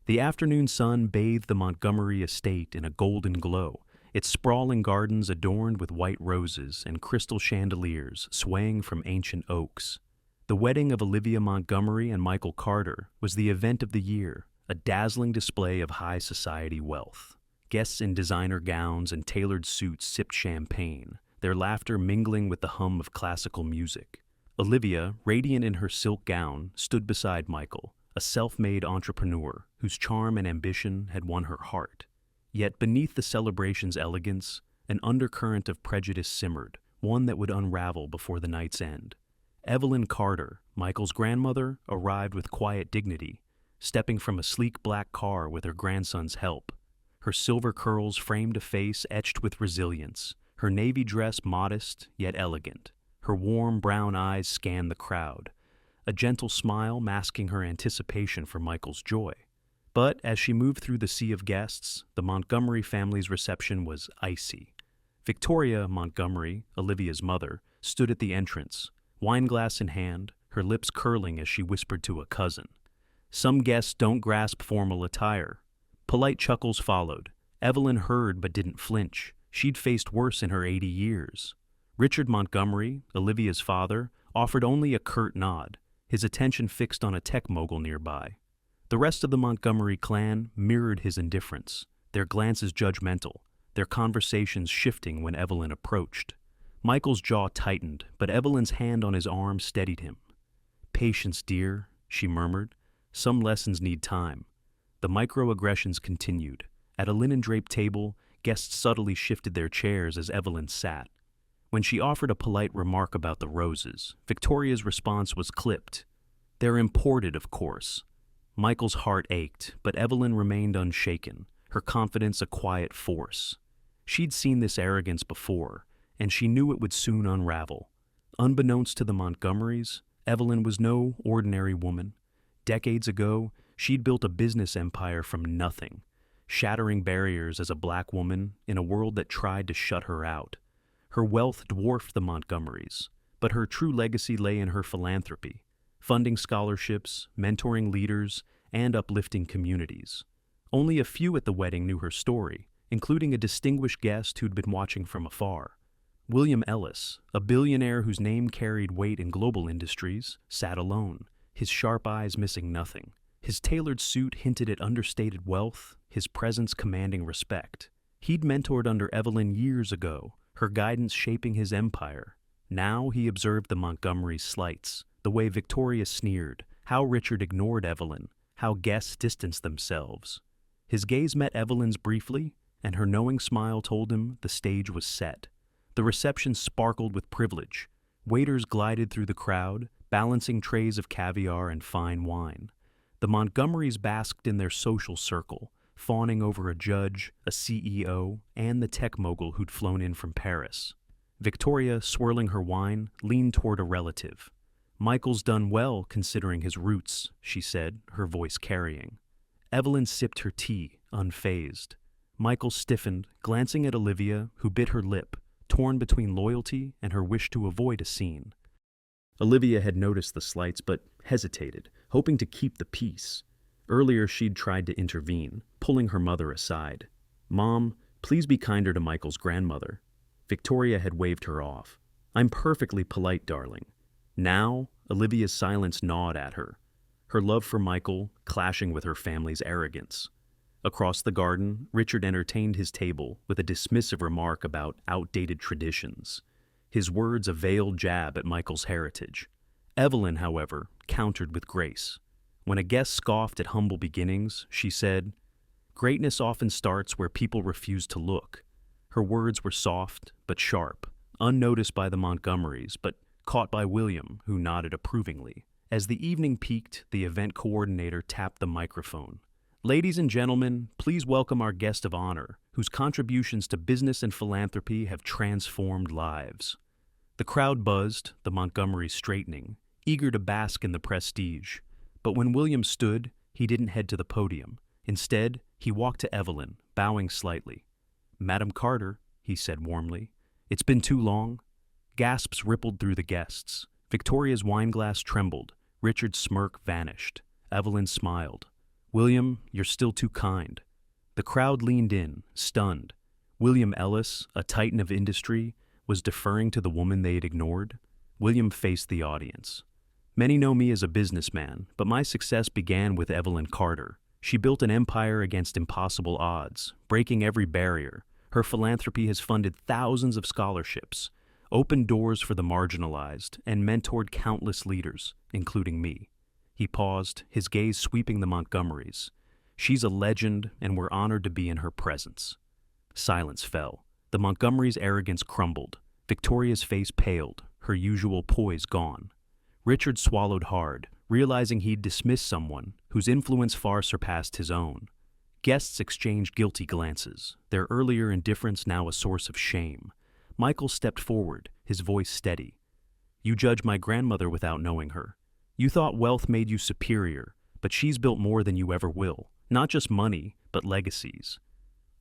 The afternoon sun bathed the Montgomery estate in a golden glow, its sprawling gardens adorned with white roses and crystal chandeliers swaying from ancient oaks. The wedding of Olivia Montgomery and Michael Carter was the event of the year, a dazzling display of high society wealth. Guests in designer gowns and tailored suits sipped champagne, their laughter mingling with the hum of classical music. Olivia, radiant in her silk gown, stood beside Michael, a self-made entrepreneur whose charm and ambition had won her heart. Yet beneath the celebration's elegance, an undercurrent of prejudice simmered, one that would unravel before the night's end. Evelyn Carter, Michael's grandmother, arrived with quiet dignity, stepping from a sleek black car with her grandson's help. Her silver curls framed a face etched with resilience, her navy dress modest yet elegant. Her warm brown eyes scanned the crowd, a gentle smile masking her anticipation for Michael's joy. But as she moved through the sea of guests, the Montgomery family's reception was icy. Victoria Montgomery, Olivia's mother, stood at the entrance, wineglass in hand, her lips curling as she whispered to a cousin. Some guests don't grasp formal attire. Polite chuckles followed. Evelyn heard but didn't flinch. She'd faced worse in her 80 years. Richard Montgomery, Olivia's father, offered only a curt nod, his attention fixed on a tech mogul nearby. The rest of the Montgomery clan mirrored his indifference, their glances judgmental, their conversations shifting when Evelyn approached. Michael's jaw tightened, but Evelyn's hand on his arm steadied him. "Patience, dear," she murmured. "Some lessons need time." The microaggressions continued. At a linen-draped table, guests subtly shifted their chairs as Evelyn sat. When she offered a polite remark about the roses, Victoria's response was clipped. "They're imported, of course." Michael's heart ached, but Evelyn remained unshaken, her confidence a quiet force. She'd seen this arrogance before, and she knew it would soon unravel. Unbeknownst to the Montgomerys, Evelyn was no ordinary woman. Decades ago, she'd built a business empire from nothing, shattering barriers as a black woman in a world that tried to shut her out. Her wealth dwarfed the Montgomerys, but her true legacy lay in her philanthropy, funding scholarships, mentoring leaders, and uplifting communities. Only a few at the wedding knew her story, including a distinguished guest who'd been watching from afar. William Ellis, a billionaire whose name carried weight in global industries, sat alone, his sharp eyes missing nothing. His tailored suit hinted at understated wealth, his presence commanding respect. He'd mentored under Evelyn years ago, her guidance shaping his empire. Now he observed the Montgomery's slights, the way Victoria sneered, how Richard ignored Evelyn, how guests distanced themselves. His gaze met Evelyn's briefly, and her knowing smile told him the stage was set. The reception sparkled with privilege. Waiters glided through the crowd, balancing trays of caviar and fine wine. The Montgomerys basked in their social circle, fawning over a judge, a CEO, and the tech mogul who'd flown in from Paris. Victoria, swirling her wine, leaned toward a relative. "Michael's done well, considering his roots," she said, her voice carrying. Evelyn sipped her tea, unfazed. Michael stiffened, glancing at Olivia, who bit her lip, torn between loyalty and her wish to avoid a scene. Olivia had noticed the slights but hesitated, hoping to keep the peace. Earlier she'd tried to intervene, pulling her mother aside. "Mom, please be kinder to Michael's grandmother." Victoria had waved her off. "I'm perfectly polite, darling." Now, Olivia's silence gnawed at her, her love for Michael clashing with her family's arrogance. Across the garden, Richard entertained his table with a dismissive remark about outdated traditions, his words a veiled jab at Michael's heritage. Evelyn, however, countered with grace. When a guest scoffed at humble beginnings, she said, "Greatness often starts where people refuse to look." Her words were soft but sharp, unnoticed by the Montgomerys, but caught by William, who nodded approvingly. As the evening peaked, the event coordinator tapped the microphone. "Ladies and gentlemen, please welcome our guest of honor, whose contributions to business and philanthropy have transformed lives." The crowd buzzed, the Montgomerys straightening, eager to bask in the prestige. But when William stood, he didn't head to the podium. Instead, he walked to Evelyn, bowing slightly. "Madam Carter," he said warmly, "it's been too long." Gasps rippled through the guests. Victoria's wineglass trembled. Richard's smirk vanished. Evelyn smiled. William, you're still too kind. The crowd leaned in, stunned. William Ellis, a titan of industry, was deferring to the woman they had ignored. William faced the audience. Many know me as a businessman, but my success began with Evelyn Carter. She built an empire against impossible odds, breaking every barrier. Her philanthropy has funded thousands of scholarships, opened doors for the marginalized, and mentored countless leaders, including me. He paused, his gaze sweeping the Montgomerys. She's a legend, and we're honored to be in her presence. Silence fell. The Montgomerys' arrogance crumbled. Victoria's face paled, her usual poise gone. Richard swallowed hard, realizing he'd dismissed someone whose influence far surpassed his own. Guests exchanged guilty glances, their earlier indifference now a source of shame. Michael stepped forward, his voice steady. You judge my grandmother without knowing her. You thought wealth made you superior, but she's built more than you ever will. Not just money, but legacies.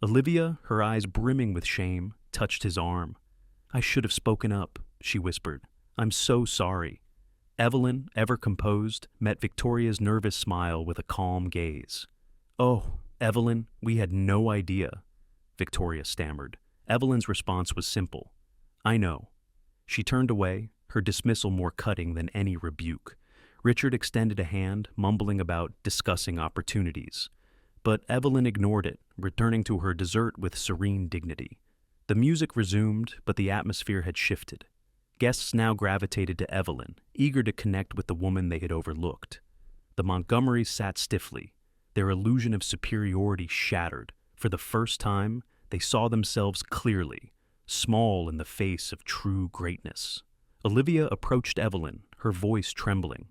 Olivia, her eyes brimming with shame, touched his arm. I should have spoken up, she whispered. I'm so sorry. Evelyn, ever composed, met Victoria's nervous smile with a calm gaze. Oh, Evelyn, we had no idea, Victoria stammered. Evelyn's response was simple. I know. She turned away, her dismissal more cutting than any rebuke. Richard extended a hand, mumbling about discussing opportunities. But Evelyn ignored it, returning to her dessert with serene dignity. The music resumed, but the atmosphere had shifted. Guests now gravitated to Evelyn, eager to connect with the woman they had overlooked. The Montgomerys sat stiffly, their illusion of superiority shattered. For the first time, they saw themselves clearly, small in the face of true greatness. Olivia approached Evelyn, her voice trembling.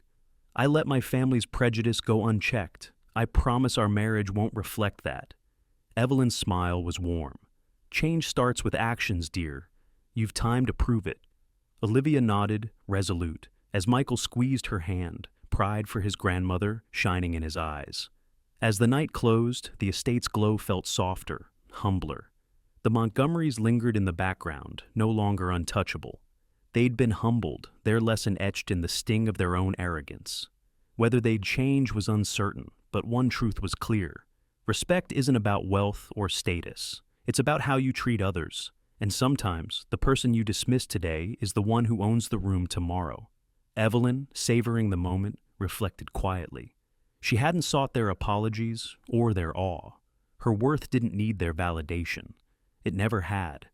I let my family's prejudice go unchecked. I promise our marriage won't reflect that. Evelyn's smile was warm. Change starts with actions, dear. You've time to prove it. Olivia nodded, resolute, as Michael squeezed her hand, pride for his grandmother shining in his eyes. As the night closed, the estate's glow felt softer, humbler. The Montgomerys lingered in the background, no longer untouchable. They'd been humbled, their lesson etched in the sting of their own arrogance. Whether they'd change was uncertain, but one truth was clear. Respect isn't about wealth or status. It's about how you treat others. And sometimes, the person you dismiss today is the one who owns the room tomorrow. Evelyn, savoring the moment, reflected quietly. She hadn't sought their apologies or their awe. Her worth didn't need their validation. It never had.